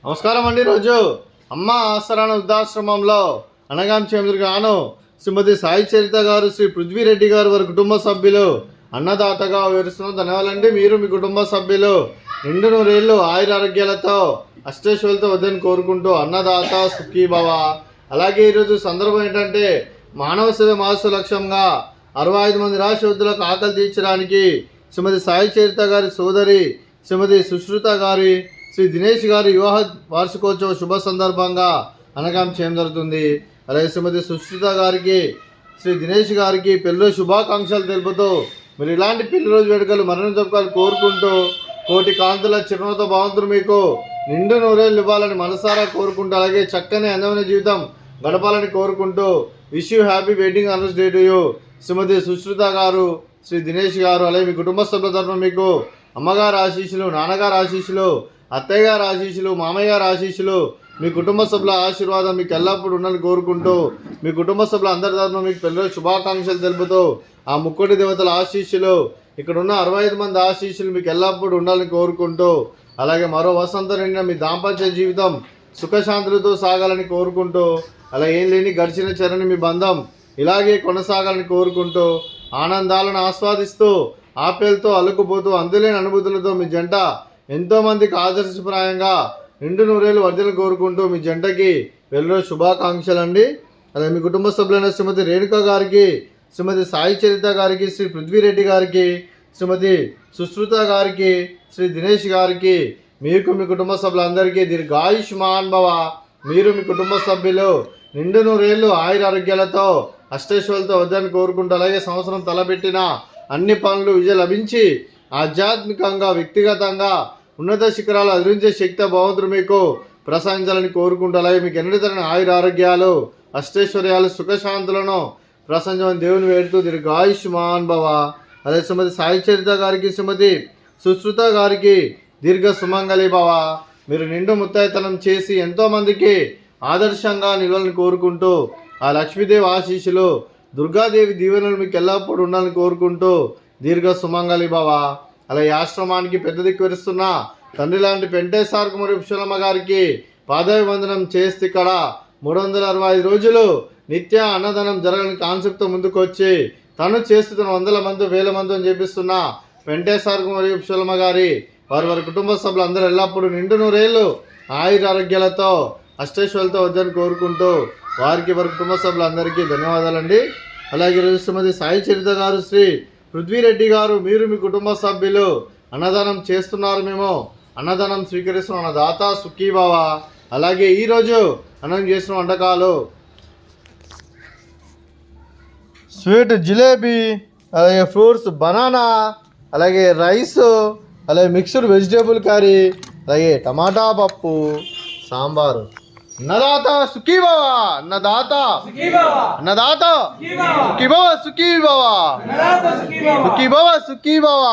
నమస్కారం అండి. రోజు అమ్మ ఆసరాన వృద్ధాశ్రమంలో అనగాం చేమదురుగాను శ్రీమతి సాయి చరిత గారు, శ్రీ పృథ్వీరెడ్డి గారు వారి కుటుంబ సభ్యులు అన్నదాతగా వివరిస్తున్న ధన్యవాదాలండి. మీరు మీ కుటుంబ సభ్యులు నిండు నూరేళ్ళు ఆయురారోగ్యాలతో అష్టైశ్వర్యాలతో వద్దని కోరుకుంటూ అన్నదాత సుఖీభవ. అలాగే ఈరోజు సందర్భం ఏంటంటే మానవ సేవ మాస లక్ష్యంగా 65 మంది రాష్ట్ర వృద్ధులకు ఆకలి తీర్చడానికి శ్రీమతి సాయి చరిత గారి సోదరి శ్రీమతి సుశ్రుత గారి, శ్రీ దినేష్ గారి వివాహ వార్షికోత్సవ శుభ సందర్భంగా అనగాం చేయడం జరుగుతుంది. అలాగే శ్రీమతి సుశ్రుత గారికి, శ్రీ దినేష్ గారికి పెళ్లి శుభాకాంక్షలు తెలుపుతూ మీరు ఇలాంటి పెళ్లి రోజు వేడుకలు మరణం జరుపుకోవాలని కోరుకుంటూ కోటి కాంతుల చిరునవ్వుతో భగవంతుడు మీకు నిండు నూరేళ్ళు ఇవ్వాలని మనసారా కోరుకుంటూ అలాగే చక్కని అందమైన జీవితం గడపాలని కోరుకుంటూ wish you happy wedding anniversary to you Srimati Sushruta garu, Shri Dinesh గారు. అలాగే మీ కుటుంబ సభ్యుల తరఫున మీకు అమ్మగారు ఆశీస్సులు, నాన్నగారు ఆశీస్సులు, అత్తయ్య గారు ఆశీస్సులు, మామయ్య గారు ఆశీస్సులు, మీ కుటుంబ సభ్యుల ఆశీర్వాదం మీకు ఎల్లప్పుడూ ఉండాలని కోరుకుంటూ మీ కుటుంబ సభ్యుల అందరి తరఫున మీకు పెళ్లి శుభాకాంక్షలు తెలుపుతూ ఆ ముక్కోటి దేవతల ఆశీస్సులు, ఇక్కడ ఉన్న 65 మంది ఆశీస్సులు మీకు ఎల్లప్పుడూ ఉండాలని కోరుకుంటూ అలాగే మరో వసంతం నిండిన మీ దాంపత్య జీవితం సుఖశాంతులతో సాగాలని కోరుకుంటూ అలా ఏం లేని గడిచిన చరణి మీ బంధం ఇలాగే కొనసాగాలని కోరుకుంటూ ఆనందాలను ఆస్వాదిస్తూ ఆప్యాయలతో అలుకుపోతూ అందులేని అనుభూతులతో మీ జంట ఎంతోమందికి ఆదర్శప్రాయంగా నిండు నూరేళ్ళు వర్ధలు కోరుకుంటూ మీ జంటకి పెళ్లి శుభాకాంక్షలు అండి. అలాగే మీ కుటుంబ సభ్యులైన శ్రీమతి రేణుక గారికి, శ్రీమతి సాయి చరిత గారికి, శ్రీ పృథ్వీరెడ్డి గారికి, శ్రీమతి సుశ్రుత గారికి, శ్రీ దినేష్ గారికి, మీకు మీ కుటుంబ సభ్యులందరికీ దీర్ఘాయుష్మాన్ భవ. మీరు మీ కుటుంబ సభ్యులు నిండు నూరేళ్ళు ఆయురారోగ్యాలతో అష్టైశ్వర్యాలతో వద్దని కోరుకుంటూ అలాగే సంవత్సరం తలపెట్టిన అన్ని పనులు విజయం లభించి ఆధ్యాత్మికంగా వ్యక్తిగతంగా ఉన్నత శిఖరాలు అధిరించే శక్తి భగవంతుడు మీకు ప్రసాదించాలని కోరుకుంటూ అలాగే మీకు ఎన్నడతరని ఆయురారోగ్యాలు అష్టైశ్వర్యాలు సుఖశాంతులను ప్రసంజమని దేవుని వేడుతూ దీర్ఘాయుష్మాన్ భవ. అలాగే శ్రీమతి సాయి చరిత గారికి, శ్రీమతి సుశ్రుత గారికి దీర్ఘ సుమంగళి భవ. మీరు నిండు ముత్తైతనం చేసి ఎంతోమందికి ఆదర్శంగా నిలవాలని కోరుకుంటూ ఆ లక్ష్మీదేవి ఆశీస్సులు, దుర్గాదేవి దీవెనలు మీకు ఎల్లప్పుడూ ఉండాలని కోరుకుంటూ దీర్ఘ సుమంగళి భవ. అలాగే ఆశ్రమానికి పెద్ద దిక్కు విరుస్తున్న తండ్రి లాంటి పెంటేశ్వర కుమారి పుష్పలమ్మ గారికి పాదాభివందనం చేస్తే ఇక్కడ 365 రోజులు నిత్య అన్నదానం జరగని కాన్సెప్ట్తో ముందుకు వచ్చి తను చేస్తున్న 100 మంది 1000 మంది అని చెప్పిస్తున్న పెంటేశ్వర కుమారి పుష్పలమ్మ గారి వారి కుటుంబ సభ్యులు అందరూ ఎల్లప్పుడూ నిండు నూరేళ్ళు ఆయురారోగ్యాలతో అష్టైశ్వర్యాలతో వద్దని కోరుకుంటూ వారికి వారి కుటుంబ సభ్యులందరికీ ధన్యవాదాలండి. అలాగే ఈరోజు శ్రీమతి సాయి చరిత గారు, శ్రీ పృథ్వీరెడ్డి గారు, మీరు మీ కుటుంబ సభ్యులు అన్నదానం చేస్తున్నారు, మేము అన్నదానం స్వీకరిస్తున్న అన్నదాత సుఖీభవ. అలాగే ఈరోజు అన్నం చేసిన వంటకాలు స్వీట్ జిలేబీ, అలాగే ఫ్రూట్స్ బనానా, అలాగే రైస్, అలాగే మిక్స్డ్ వెజిటేబుల్ కర్రీ, అలాగే టమాటా పప్పు, సాంబారు. అన్నదాత సుఖీభవ, అన్నదాత అన్నదాత సుఖీభవ, సుఖీభవ, సుఖీభవ, సుఖీభవ.